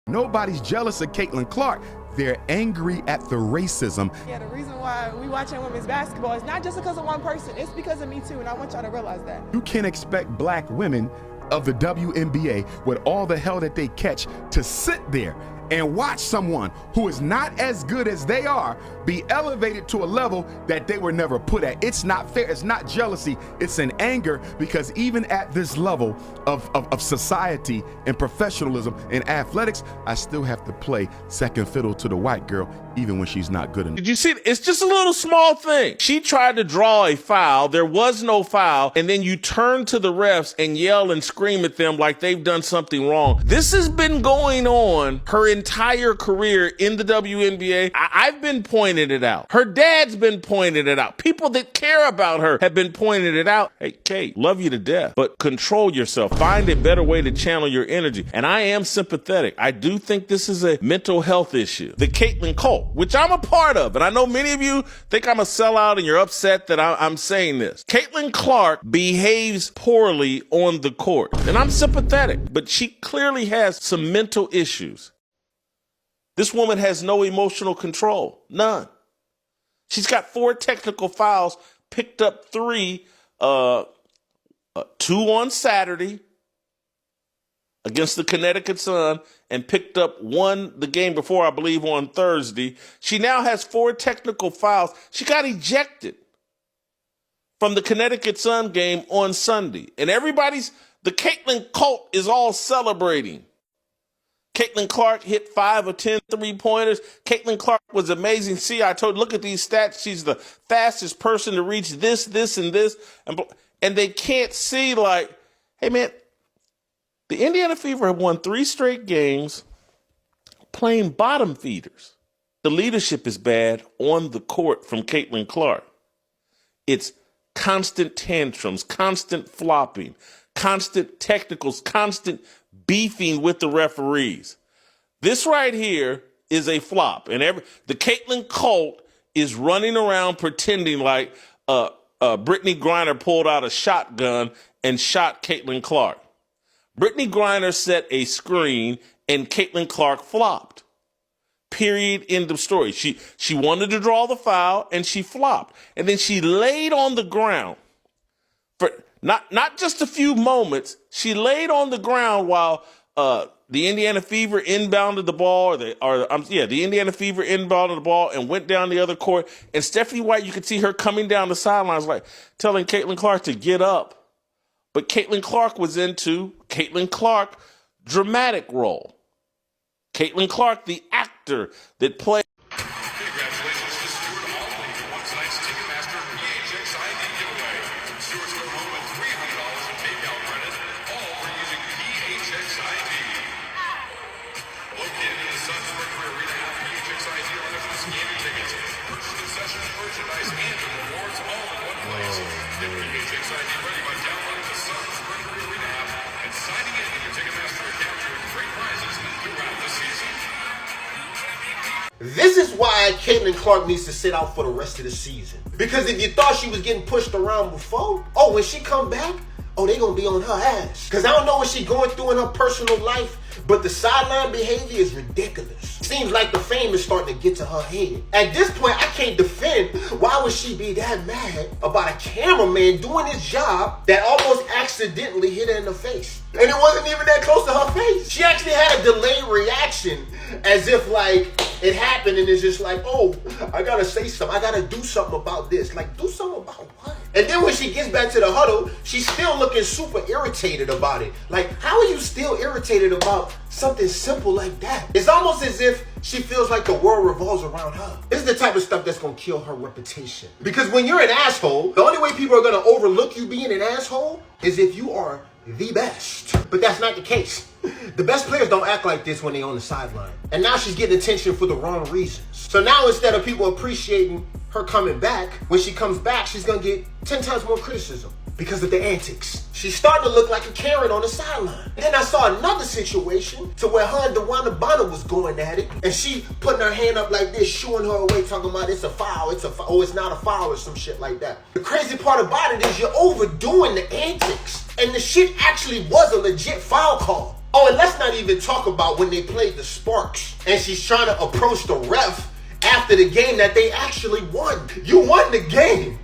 Nobody's jealous of Caitlin Clark. They're angry at the racism. Yeah, the reason why we watching women's basketball is not just because of one person. It's because of me too, and I want y'all to realize that. You can't expect black women of the WNBA with all the hell that they catch to sit there and watch someone who is not as good as they are be elevated to a level that they were never put at. It's not fair. It's not jealousy. It's an anger, because even at this level of society and professionalism in athletics, I still have to play second fiddle to the white girl, even when she's not good enough. Did you see it? It's just a little small thing. She tried to draw a foul. There was no foul. And then you turn to the refs and yell and scream at them like they've done something wrong. This has been going on her entire career in the WNBA. I've been pointing it out. Her dad's been pointing it out. People that care about her have been pointing it out. Hey, Kate, love you to death, but control yourself. Find a better way to channel your energy. And I am sympathetic. I do think this is a mental health issue. The Caitlin cult, which I'm a part of, and I know many of you think I'm a sellout and you're upset that I'm saying this. Caitlin Clark behaves poorly on the court, and I'm sympathetic, but she clearly has some mental issues. This woman has no emotional control. None. She's got 4 technical fouls, picked up 3, 2 on Saturday against the Connecticut Sun, and picked up 1 the game before, I believe, on Thursday. She now has 4 technical fouls. She got ejected from the Connecticut Sun game on Sunday. And the Caitlin cult is all celebrating. Caitlin Clark hit 5 of 10 3-pointers. Caitlin Clark was amazing. See, I told you, look at these stats. She's the fastest person to reach this, and this. And they can't see, like, hey, man, the Indiana Fever have won 3 straight games playing bottom feeders. The leadership is bad on the court from Caitlin Clark. It's constant tantrums, constant flopping, constant technicals, constant beefing with the referees. This right here is a flop. And the Caitlin cult is running around pretending like Brittany Griner pulled out a shotgun and shot Caitlin Clark. Brittany Griner set a screen and Caitlin Clark flopped. Period. End of story. She wanted to draw the foul and she flopped. And then she laid on the ground for not just a few moments. She laid on the ground while the Indiana Fever inbounded the ball, the Indiana Fever inbounded the ball and went down the other court. And Stephanie White, you could see her coming down the sidelines, like telling Caitlin Clark to get up. But Caitlin Clark was into Caitlin Clark dramatic role. Caitlin Clark, the actor that played. Congratulations to Stuart Hawley for one tonight's Ticketmaster PHXID giveaway. Stuart's going home with $300 in takeout credit, all for using PHXID. Located in the Suns Mercury Arena, have PHXID runners with scanning tickets, purchase concessions, merchandise, and rewards all in one place. Get PHXID ready by downloading the Suns Mercury Arena app and signing in with your Ticketmaster account with great prizes throughout the season. This is why Caitlin Clark needs to sit out for the rest of the season. Because if you thought she was getting pushed around before, when she come back, they gonna be on her ass. Because I don't know what she's going through in her personal life, but the sideline behavior is ridiculous. Seems like the fame is starting to get to her head. At this point, I can't defend why would she be that mad about a cameraman doing his job that almost accidentally hit her in the face. And it wasn't even that close to her face. She actually had a delayed reaction as if like it happened and it's just like, I gotta say something. I gotta do something about this. Like, do something about what? And then when she gets back to the huddle, she's still looking super irritated about it. Like, how are you still irritated about something simple like that? It's almost as if she feels like the world revolves around her. This is the type of stuff that's gonna kill her reputation. Because when you're an asshole, the only way people are gonna overlook you being an asshole is if you are the best. But that's not the case. The best players don't act like this when they're on the sideline. And now she's getting attention for the wrong reasons. So now instead of people appreciating her coming back, when she comes back, she's gonna get 10 times more criticism because of the antics. She's starting to look like a Karen on the sideline. And then I saw another situation to where her and DeWanda Bonner was going at it, and she putting her hand up like this, shooing her away, talking about it's a foul, it's not a foul or some shit like that. The crazy part about it is you're overdoing the antics, and the shit actually was a legit foul call. Oh, and let's not even talk about when they played the Sparks and she's trying to approach the ref after the game that they actually won. You won the game.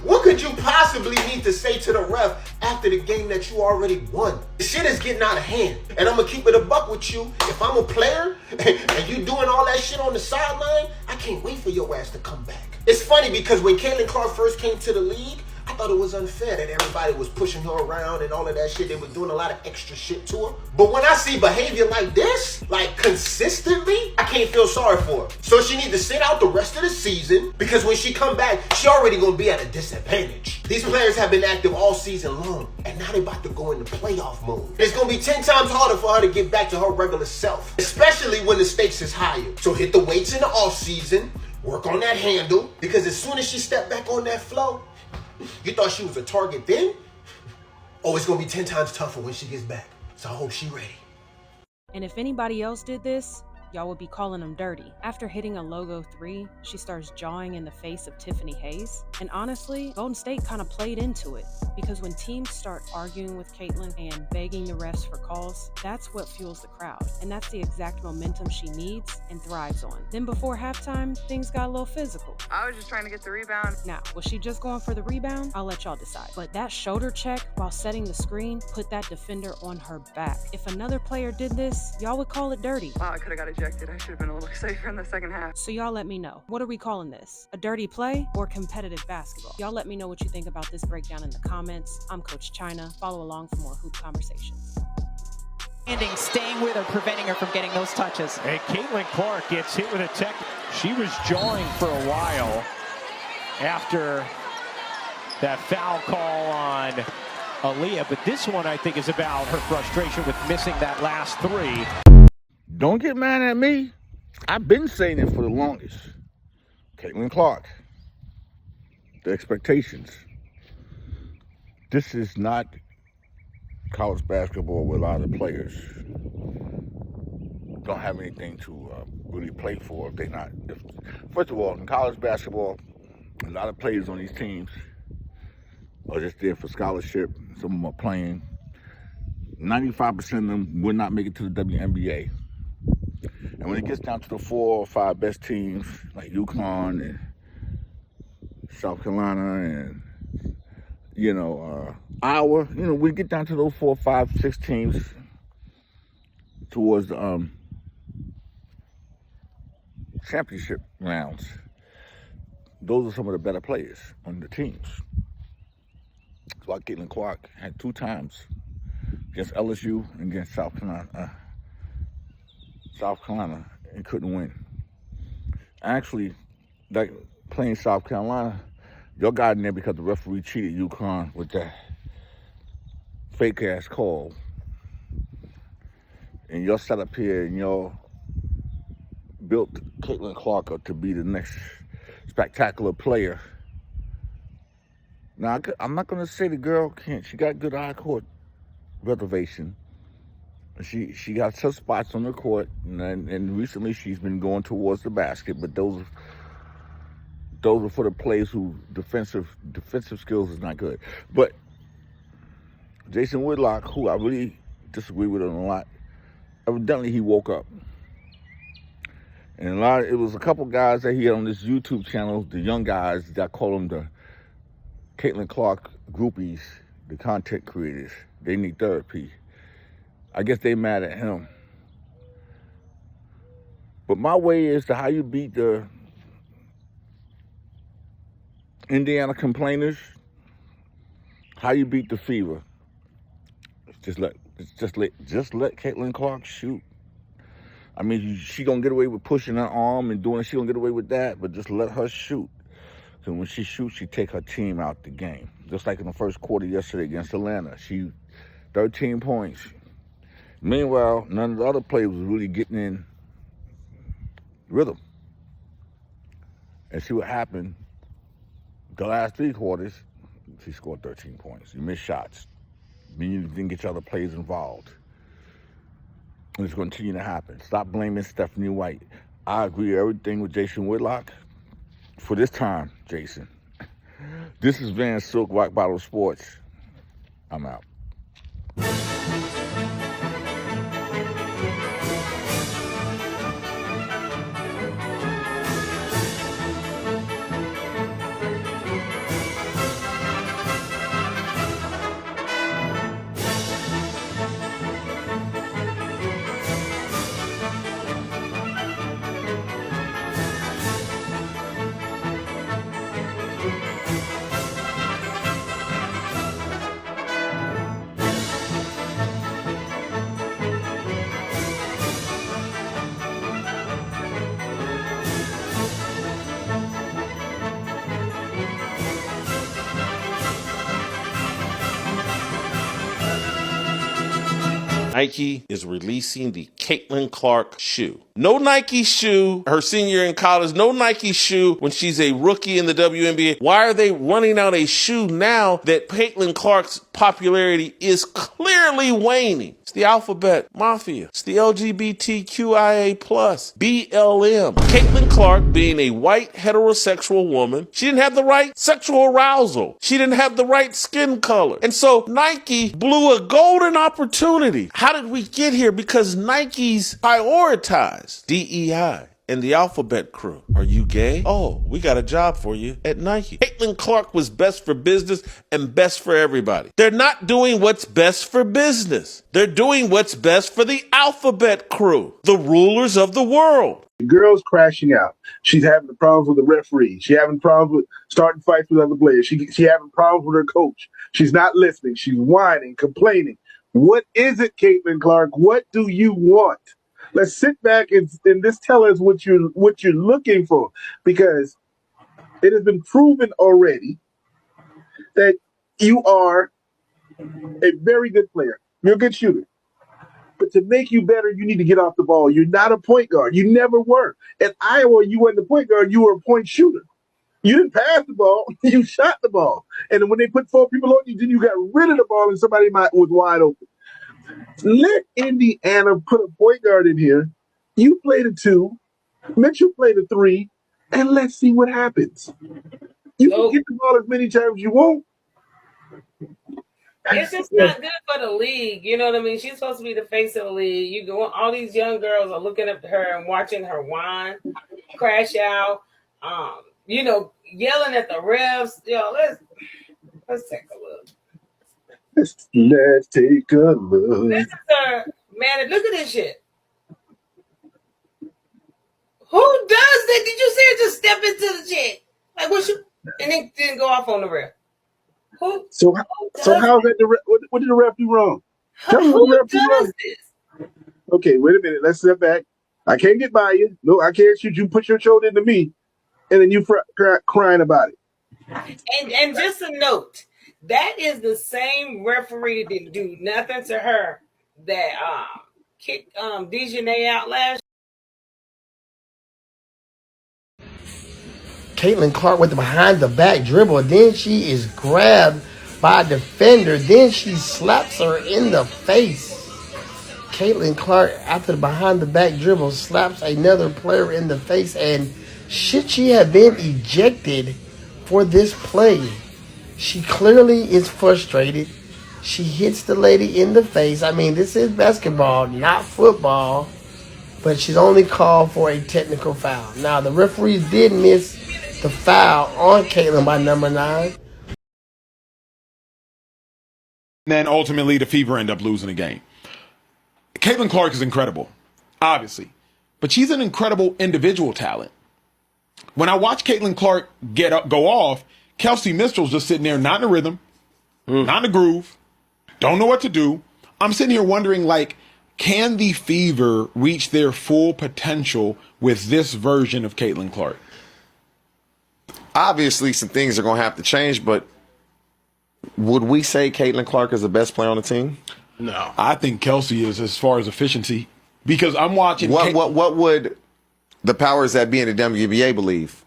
What could you possibly need to say to the ref after the game that you already won? The shit is getting out of hand. And I'm going to keep it a buck with you. If I'm a player and you doing all that shit on the sideline, I can't wait for your ass to come back. It's funny because when Caitlin Clark first came to the league, I thought it was unfair that everybody was pushing her around and all of that shit. They were doing a lot of extra shit to her. But when I see behavior like this, like consistently, I can't feel sorry for her. So she needs to sit out the rest of the season because when she come back, she already gonna be at a disadvantage. These players have been active all season long, and now they about to go into playoff mode. It's gonna be 10 times harder for her to get back to her regular self, especially when the stakes is higher. So hit the weights in the off season, work on that handle, because as soon as she step back on that flow, you thought she was a target then? Oh, it's gonna be 10 times tougher when she gets back. So I hope she's ready. And if anybody else did this, y'all would be calling them dirty. After hitting a logo 3, she starts jawing in the face of Tiffany Hayes. And honestly, Golden State kind of played into it, because when teams start arguing with Caitlin and begging the refs for calls, that's what fuels the crowd. And that's the exact momentum she needs and thrives on. Then before halftime, things got a little physical. I was just trying to get the rebound. Now, was she just going for the rebound? I'll let y'all decide. But that shoulder check while setting the screen put that defender on her back. If another player did this, y'all would call it dirty. Wow, I could have got ejected. I should have been a little safer in the second half. So y'all let me know. What are we calling this? A dirty play or competitive basketball? Y'all let me know what you think about this breakdown in the comments. I'm Coach China. Follow along for more hoop conversations. Staying with her, preventing her from getting those touches. And Caitlin Clark gets hit with a tech. She was jawing for a while after that foul call on Aaliyah, but this one I think is about her frustration with missing that last 3. Don't get mad at me. I've been saying it for the longest. Caitlin Clark, the expectations. This is not college basketball where a lot of players don't have anything to really play for if they're not. First of all, in college basketball, a lot of players on these teams are just there for scholarship. Some of them are playing. 95% of them will not make it to the WNBA. And when it gets down to the 4 or 5 best teams, like UConn and South Carolina and, Iowa, we get down to those 4, 5, 6 teams towards the championship rounds. Those are some of the better players on the teams. That's why Caitlin Clark had 2 times against LSU and against South Carolina and couldn't win. Actually, like playing South Carolina, y'all got in there because the referee cheated UConn with that fake ass call. And y'all sat up here and y'all built Caitlin Clark up to be the next spectacular player. Now, I'm not going to say the girl can't. She got good eye court reservation. She got tough spots on the court, and recently she's been going towards the basket. But those are for the players who defensive skills is not good. But Jason Whitlock, who I really disagree with on a lot, evidently he woke up. And it was a couple guys that he had on this YouTube channel, the young guys that call them the Caitlin Clark groupies, the content creators. They need therapy. I guess they mad at him. But my way is to how you beat the Indiana complainers, how you beat the Fever. Just let Caitlin Clark shoot. I mean, she gonna get away with pushing her arm and doing it. She gonna get away with that, but just let her shoot. So when she shoots, she take her team out the game. Just like in the first quarter yesterday against Atlanta, she 13 points. Meanwhile, none of the other players was really getting in rhythm. And see what happened. The last 3 quarters, she scored 13 points. You missed shots. You didn't get your other players involved. And it's going to continue to happen. Stop blaming Stephanie White. I agree with everything with Jason Whitlock. For this time, Jason. This is Van Silk, Rock Bottle Sports. I'm out. Nike is releasing the Caitlin Clark shoe. No Nike shoe her senior in college, no Nike shoe when she's a rookie in the WNBA. Why are they running out a shoe now that Caitlin Clark's popularity is clearly waning? It's the Alphabet Mafia. It's the LGBTQIA+, BLM. Caitlin Clark, being a white heterosexual woman, she didn't have the right sexual arousal. She didn't have the right skin color. And so Nike blew a golden opportunity. How did we get here? Because Nike's prioritized DEI and the Alphabet crew. Are you gay? Oh, we got a job for you at Nike. Caitlin Clark was best for business and best for everybody. They're not doing what's best for business. They're doing what's best for the Alphabet crew, the rulers of the world. The girl's crashing out. She's having problems with the referee. She's having problems with starting fights with other players. She having problems with her coach. She's not listening. She's whining, complaining. What is it, Caitlin Clark? What do you want? Let's sit back and just tell us what you're looking for, because it has been proven already that you are a very good player. You're a good shooter. But to make you better, you need to get off the ball. You're not a point guard. You never were. At Iowa, you weren't the point guard. You were a point shooter. You didn't pass the ball. You shot the ball. And when they put 4 people on you, then you got rid of the ball and somebody was wide open. Let Indiana put a point guard in here. You play the 2. Mitchell play the 3. And let's see what happens. You can get the ball as many times as you want. It's just not good for the league. You know what I mean? She's supposed to be the face of the league. You go, all these young girls are looking up to her and watching her whine, crash out, yelling at the refs. Let's take a look. Let's take a look. This is her, man. Look at this shit. Who does that? Did you see her just step into the shit? Like, and then didn't go off on the ref? So how's that? What did the ref do wrong? Tell me what the ref did wrong. This? Okay, wait a minute. Let's step back. I can't get by you. No, I can't shoot you. Put your shoulder into me, and then you crying about it. And just a note, that is the same referee that didn't do nothing to her that kicked Dejanay out last. Caitlin Clark with the behind the back dribble. Then she is grabbed by a defender. Then she slaps her in the face. Caitlin Clark, after the behind the back dribble, slaps another player in the face. And should she have been ejected for this play? She clearly is frustrated. She hits the lady in the face. I mean, this is basketball, not football. But she's only called for a technical foul. Now, the referees did miss the foul on Caitlin by number 9. And then ultimately the Fever end up losing the game. Caitlin Clark is incredible, obviously. But she's an incredible individual talent. When I watch Caitlin Clark go off, Kelsey Mitchell's just sitting there, not in the rhythm, not in the groove, don't know what to do. I'm sitting here wondering, can the Fever reach their full potential with this version of Caitlin Clark? Obviously, some things are going to have to change, but would we say Caitlin Clark is the best player on the team? No. I think Kelsey is as far as efficiency, because I'm watching. What would the powers that be in the WNBA believe?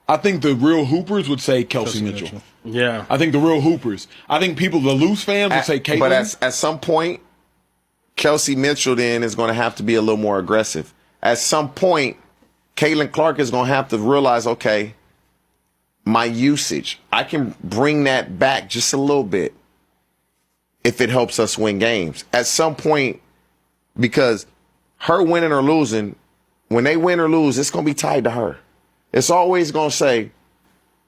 I think the real hoopers would say Kelsey Mitchell. Yeah. I think the real hoopers. I think the loose fans would say Caitlin. But at some point, Kelsey Mitchell then is going to have to be a little more aggressive. At some point, Caitlin Clark is going to have to realize, okay, my usage, I can bring that back just a little bit if it helps us win games. At some point, because her winning or losing, when they win or lose, it's going to be tied to her. It's always going to say,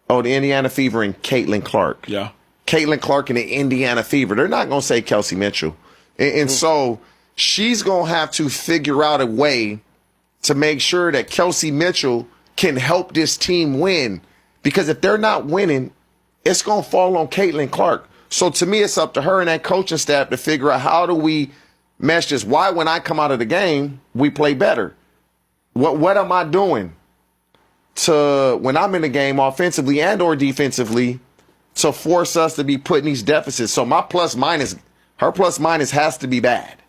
oh, the Indiana Fever and Caitlin Clark. Yeah. Caitlin Clark and the Indiana Fever. They're not going to say Kelsey Mitchell. And so she's going to have to figure out a way to make sure that Kelsey Mitchell can help this team win. Because if they're not winning, it's going to fall on Caitlin Clark. So to me, it's up to her and that coaching staff to figure out, how do we mesh this? Why, when I come out of the game, we play better? What am I doing to, when I'm in the game offensively and or defensively, to force us to be putting these deficits? So my plus minus, her plus minus has to be bad.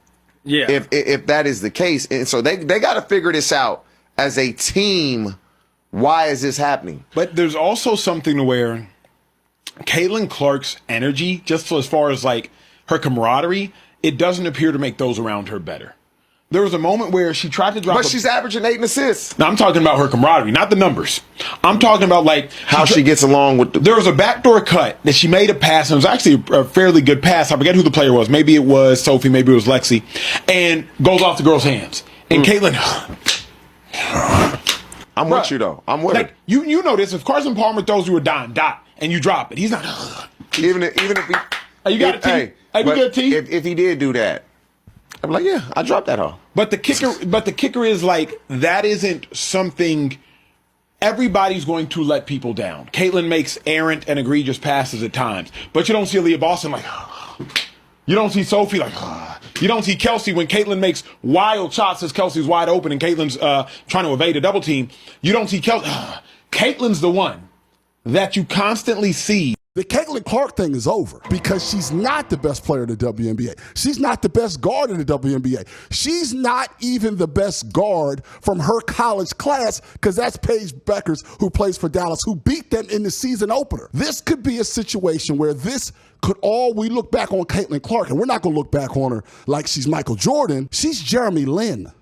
Yeah. If that is the case. And so they got to figure this out as a team. Why is this happening? But there's also something to where Caitlin Clark's energy, just as far as like her camaraderie, it doesn't appear to make those around her better. There was a moment where she tried to drop. But she's averaging 8 assists. Now I'm talking about her camaraderie, not the numbers. I'm talking about like how she gets along with. There was a backdoor cut that she made a pass, and it was actually a fairly good pass. I forget who the player was. Maybe it was Sophie. Maybe it was Lexi, and goes off the girl's hands. And Caitlin. I'm with you though. I'm with like it. You know this. If Carson Palmer throws you a dot and you drop it, he's not. Even if he. Hey, you got a T? Hey, you got a T? If he did do that, I'm like, yeah, I dropped that off. But the kicker is like that isn't something everybody's going to let people down. Caitlin makes errant and egregious passes at times, but you don't see Aaliyah Boston like. You don't see Sophie like. You don't see Kelsey when Caitlin makes wild shots as Kelsey's wide open and Caitlin's trying to evade a double team. You don't see Kelsey. Caitlin's the one that you constantly see. The Caitlin Clark thing is over because she's not the best player in the WNBA. She's not the best guard in the WNBA. She's not even the best guard from her college class because that's Paige Beckers, who plays for Dallas, who beat them in the season opener. This could be a situation where we look back on Caitlin Clark, and we're not going to look back on her like she's Michael Jordan. She's Jeremy Lin.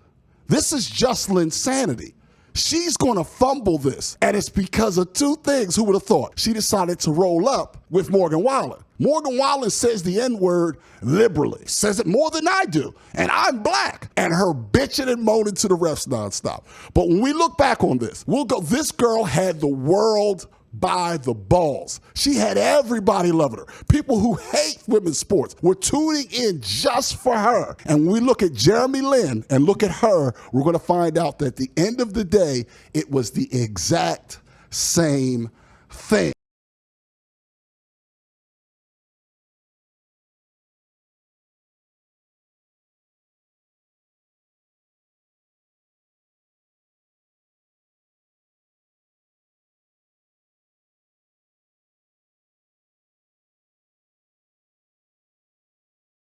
This is just Linsanity. She's going to fumble this, and it's because of two things. Who would have thought? She decided to roll up with Morgan Wallen. Morgan Wallen says the N-word liberally, says it more than I do, and I'm black, and her bitching and moaning to the refs nonstop. But when we look back on this, we'll go, this girl had the world by the balls. She had everybody loving her. People who hate women's sports were tuning in just for her. And when we look at Jeremy Lin and look at her, we're going to find out that at the end of the day, it was the exact same thing.